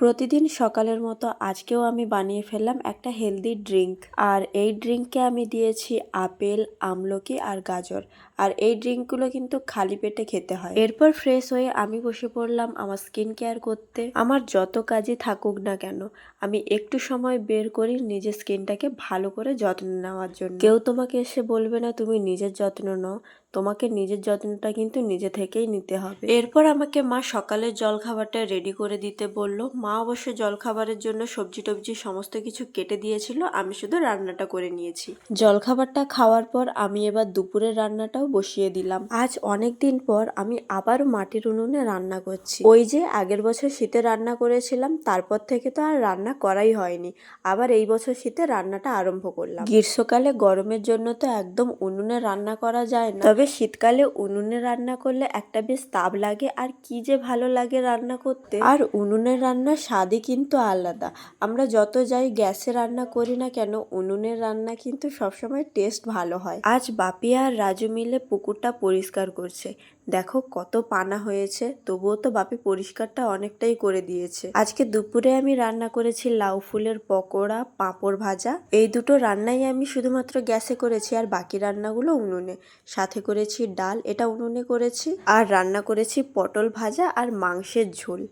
প্রতিদিন সকালের মতো আজকেও আমি বানিয়ে ফেললাম একটা হেলদি ড্রিঙ্ক। আর এই ড্রিঙ্কে আমি দিয়েছি আপেল, আমলকি আর গাজর। আর এই ড্রিঙ্কগুলো কিন্তু খালি পেটে খেতে হয়। এরপর ফ্রেশ হয়ে আমি বসে পড়লাম আমার স্কিন কেয়ার করতে। আমার যত কাজই থাকুক না কেন, আমি একটু সময় বের করি নিজের স্কিনটাকে ভালো করে যত্ন নেওয়ার জন্য। কেউ তোমাকে এসে বলবে না তুমি নিজের যত্ন নাও, তোমাকে নিজের যত্নটা কিন্তু নিজে থেকেই নিতে হবে। এরপর আমাকে মা সকালের জলখাবারটা রেডি করে দিতে বলল। মা অবশ্য জলখাবারের জন্য সবজি টবজি সমস্ত কিছু কেটে দিয়েছিল, আমি শুধু রান্নাটা করে নিয়েছি। জলখাবারটা খাওয়ার পর আমি এবার দুপুরের রান্নাটাও বসিয়ে দিলাম। আজ অনেক দিন পর আমি আবার মাটির উনুনে রান্না করছি। ওই যে আগের বছর শীতে রান্না করেছিলাম, তারপর থেকে তো আর রান্না করাই হয়নি। আবার এই বছর শীতে রান্নাটা আরম্ভ করলাম। গ্রীষ্মকালে গরমের জন্য তো একদম উনুনে রান্না করা যায় না, তবে শীতকালে উনুনে রান্না করলে একটা বেশ তাপ লাগে আর কি যে ভালো লাগে রান্না করতে। আর উনুনের রান্নার স্বাদই কিন্তু আলাদা। আমরা যত যাই গ্যাসে রান্না করি না কেন, উনুনের রান্না কিন্তু সবসময় টেস্ট ভালো হয়। আজ বাপি আর রাজু মিলে পুকুরটা পরিষ্কার করছে। দেখো কত পানা হয়েছে, তবুও তো বাপি পরিষ্কারটা অনেকটাই করে দিয়েছে। আজকে দুপুরে আমি রান্না করেছি লাউ ফুলের পকোড়া, পাঁপড় ভাজা। এই দুটো রান্নাই আমি শুধুমাত্র গ্যাসে করেছি, আর বাকি রান্নাগুলো উনুনে। সাথে করেছি ডাল, এটা উনুনে করেছি। আর রান্না করেছি পটল ভাজা আর মাংসের ঝোল।